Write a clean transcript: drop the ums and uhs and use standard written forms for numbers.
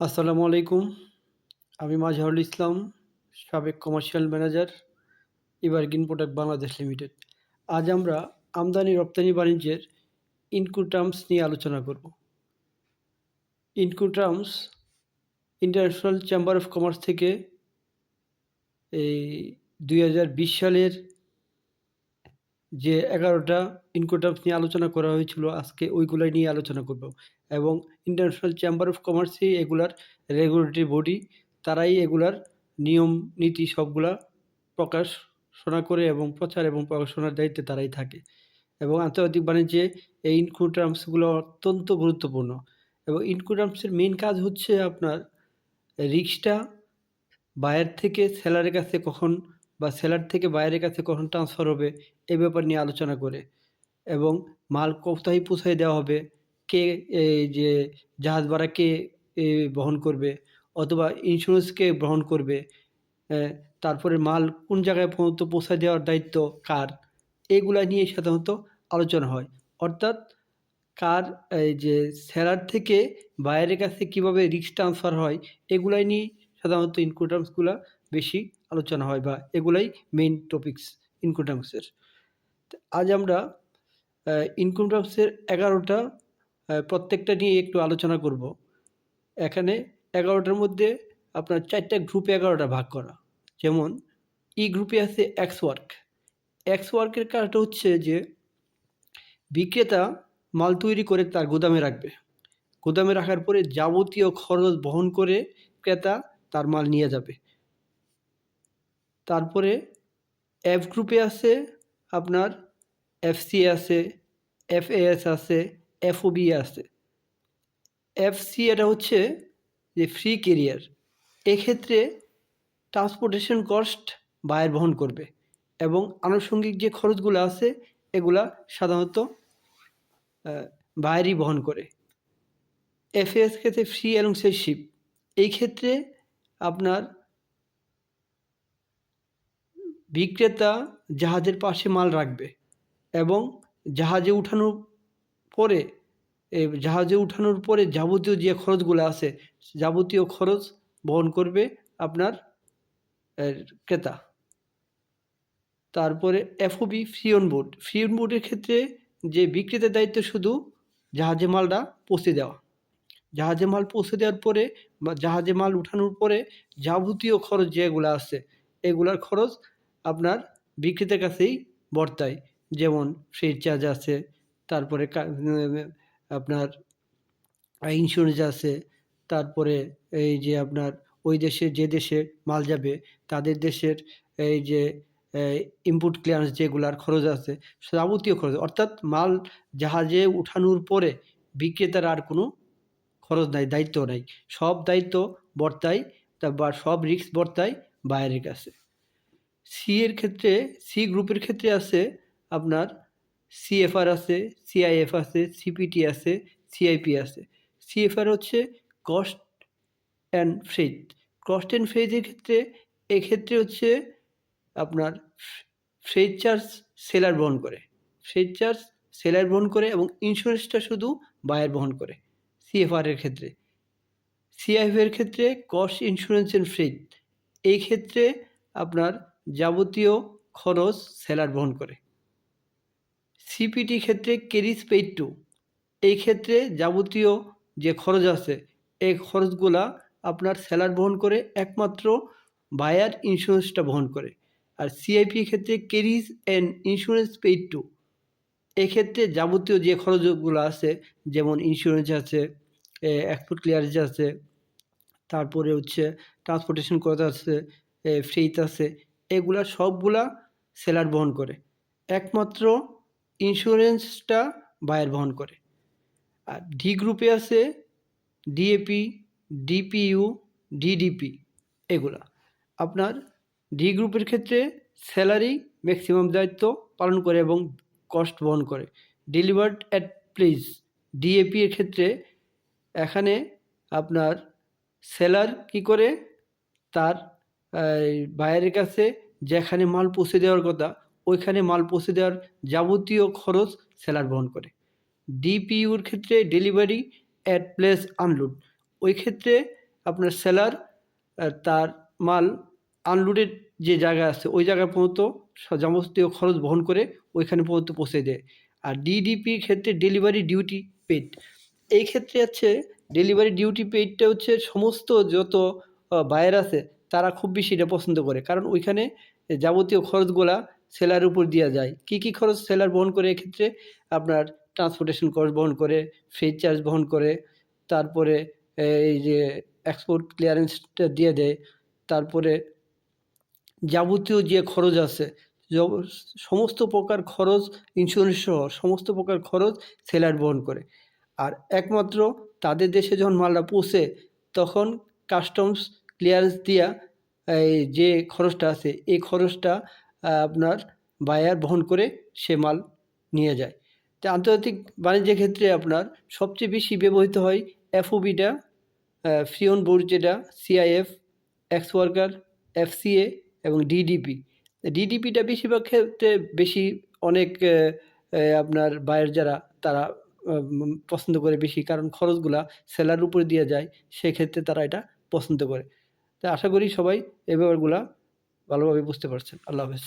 আসসালামু আলাইকুম। আমি মাজহারুল ইসলাম, সাবেক commercial manager, evergreen product Bangladesh limited. আজ আমরা আমদানি রপ্তানি বাণিজ্যের ইনকোটার্মস নিয়ে আলোচনা করব। ইনকোটার্মস ইন্টারন্যাশনাল চেম্বার অফ কমার্স থেকে এই 2020 সালের যে 11টা ইনকোটার্মস নিয়ে আলোচনা করা হয়েছিল, আজকে ওইগুলাই নিয়ে আলোচনা করব। এবং ইন্টারন্যাশনাল চেম্বার অফ কমার্সই এগুলার রেগুলেটরি বডি, তারাই এগুলার নিয়ম নীতি সবগুলা প্রকাশনা করে এবং প্রচার এবং প্রকাশনার দায়িত্বে তারাই থাকে। এবং আন্তর্জাতিক বাণিজ্যে এই ইনকোটার্মসগুলো অত্যন্ত গুরুত্বপূর্ণ। এবং ইনকোটার্মসের মেইন কাজ হচ্ছে আপনার রিস্কটা বায়ার থেকে সেলারের কাছে কখন বা সেলার থেকে বায়ারের কাছে কখন ট্রান্সফার হবে, এ ব্যাপার নিয়ে আলোচনা করে। এবং মাল কোথায় পৌঁছায় দেওয়া হবে, কে এই যে জাহাজ ভাড়া কে বহন করবে, অথবা ইন্স্যুরেন্স কে বহন করবে, তারপরে মাল কোন জায়গায় পর্যন্ত পৌঁছায় দেওয়ার দায়িত্ব কার, এগুলা নিয়ে সাধারণত আলোচনা হয়। অর্থাৎ কার এই যে সেলার থেকে বায়ারের কাছে কীভাবে রিস্ক ট্রান্সফার হয়, এগুলাই নিয়ে সাধারণত ইনকোটার্মসগুলা বেশি আলোচনা হয়, বা এগুলাই মেইন টপিকস ইনকোটার্মসের। আজ আমরা ইনকোটার্মসের 11টা প্রত্যেকটা নিয়ে একটু আলোচনা করব। এখানে 11টার মধ্যে আপনার 4টা গ্রুপে 11টা ভাগ করা। যেমন ই গ্রুপে আছে এক্স ওয়ার্ক। এক্স ওয়ার্কের কাজটা হচ্ছে যে বিক্রেতা মাল তৈরি করে তার গুদামে রাখবে। গুদামে রাখার পরে যাবতীয় খরচ বহন করে ক্রেতা তার মাল নিয়ে যাবে। তারপরে এফ গ্রুপে আছে আপনার এফসি আছে, এফএএস আছে, এফওবি আছে। এফসি এটা হচ্ছে যে ফ্রি ক্যারিয়ার। এক্ষেত্রে ট্রান্সপোর্টেশন কস্ট বায়ার বহন করবে এবং আনুষঙ্গিক যে খরচগুলো আছে এগুলা সাধারণত বায়ারই বহন করে। এফএএস ক্ষেত্রে ফ্রি অ্যালোংসের শিপ। এই ক্ষেত্রে আপনার বিক্রেতা জাহাজের পাশে মাল রাখবে এবং জাহাজে উঠানোর পরে যাবতীয় যে খরচগুলো আছে, যাবতীয় খরচ বহন করবে আপনার ক্রেতা। তারপরে FOB free on board. Free on বোর্ডের ক্ষেত্রে যে বিক্রেতার দায়িত্ব শুধু জাহাজে মালটা পৌঁছে দেওয়া। জাহাজে মাল পৌঁছে দেওয়ার পরে বা জাহাজে মাল উঠানোর পরে যাবতীয় খরচ যেগুলো আছে এগুলার খরচ আপনার বিক্রেতার কাছেই বর্তায়। যেমন ফ্রেট চার্জ আছে, তারপরে আপনার ইন্স্যুরেন্স আছে, তারপরে এই যে আপনার ওই দেশে যে দেশে মাল যাবে তাদের দেশের এই যে ইনপুট ক্লিয়ারেন্স যেগুলার খরচ আছে, যাবতীয় খরচ, অর্থাৎ মাল জাহাজে উঠানোর পরে বিক্রেতার আর কোনো খরচ নাই, দায়িত্ব নাই। সব দায়িত্ব বর্তায় বা সব রিস্ক বর্তায় বায়ারের কাছে। সি গ্রুপের ক্ষেত্রে আছে আপনার সিএফআর আছে, সিআইএফ আছে, সিপিটি আছে, সিআইপি আছে। সিএফআর হচ্ছে cost and freight. Cost and ফ্রেটের ক্ষেত্রে এক্ষেত্রে হচ্ছে আপনার ফ্রেট চার্জ সেলার বহন করে। ফ্রেট চার্জ সেলার বহন করে এবং ইন্স্যুরেন্সটা শুধু বায়ার বহন করে সিএফআর এর ক্ষেত্রে। সিআইএফ এর ক্ষেত্রে কস্ট, ইন্স্যুরেন্স অ্যান্ড ফ্রেট। এই ক্ষেত্রে আপনার যাবতীয় খরচ সেলার বহন করে। সিপিটি ক্ষেত্রে ক্যারিজ পেইড টু। এই ক্ষেত্রে যাবতীয় যে খরচ আছে এই খরচগুলা আপনার সেলার বহন করে, একমাত্র বায়ার ইন্স্যুরেন্সটা বহন করে। আর সিআইপি ক্ষেত্রে carriage and insurance paid to. এক্ষেত্রে যাবতীয় যে খরচগুলো আছে, যেমন ইন্স্যুরেন্স আছে, এক্সপোর্ট ক্লিয়ারেন্স আছে, তারপরে হচ্ছে ট্রান্সপোর্টেশন খরচ আছে, ফ্রেট আছে, এগুলা সবগুলা সেলার বহন করে। একমাত্র ইন্স্যুরেন্সটা বায়ার বহন করে। আর ডি গ্রুপে আছে ডিএপি, ডিপিইউ, ডিডিপি। এগুলা আপনার ডি গ্রুপের ক্ষেত্রে স্যালারি ম্যাক্সিমাম দায়িত্ব পালন করে এবং কস্ট বহন করে। Delivered at place. ডিএপি এর ক্ষেত্রে এখানে আপনার সেলার কি করে তার বায়ারের কাছে যেখানে মাল পৌঁছে দেওয়ার কথা ওইখানে মাল পৌঁছে দেওয়ার যাবতীয় খরচ সেলার বহন করে। ডিপিইউর ক্ষেত্রে ডেলিভারি অ্যাট প্লেস আনলোড। ওই ক্ষেত্রে আপনার সেলার তার মাল আনলোডের যে জায়গা আছে ওই জায়গা পর্যন্ত যাবতীয় খরচ বহন করে ওইখানে পর্যন্ত পৌঁছে দেয়। আর ডিডিপির ক্ষেত্রে ডেলিভারি ডিউটি পেইড, এই ক্ষেত্রে হচ্ছে ডেলিভারি ডিউটি পেইডটা হচ্ছে সমস্ত যত বায়ার আছে তারা খুব বেশি এটা পছন্দ করে, কারণ ওইখানে যাবতীয় খরচগুলা সেলার উপর দেওয়া যায়। কি কি খরচ সেলার বহন করে এক্ষেত্রে? আপনার ট্রান্সপোর্টেশন কস্ট বহন করে, ফ্রেট চার্জ বহন করে, তারপরে এই যে এক্সপোর্ট ক্লিয়ারেন্সটা দিয়ে দেয়, তারপরে যাবতীয় যে খরচ আছে সমস্ত প্রকার খরচ, ইন্স্যুরেন্স সহ সমস্ত প্রকার খরচ সেলার বহন করে। আর একমাত্র তাদের দেশে যখন মালটা পৌঁছে তখন কাস্টমস ক্লিয়ারেন্স দিয়া এই যে খরচটা আছে এই খরচটা আপনার বায়ার বহন করে সে মাল নিয়ে যায়। তো আন্তর্জাতিক বাণিজ্যের ক্ষেত্রে আপনার সবচেয়ে বেশি ব্যবহৃত হয় এফওবিটা, ফ্রি অন বোর্ড যেটা, সিআইএফ, এক্স ওয়ার্কার, এফসিএ এবং ডিডিপি। ডিডিপিটা বেশিরভাগ ক্ষেত্রে বেশি অনেক আপনার বায়ার যারা তারা পছন্দ করে বেশি, কারণ খরচগুলা সেলার উপরে দিয়ে যায়, সেক্ষেত্রে তারা এটা পছন্দ করে। তো আশা করি সবাই এই ব্যাপারগুলা ভালোভাবে বুঝতে পারছেন। আল্লাহ হাফেজ।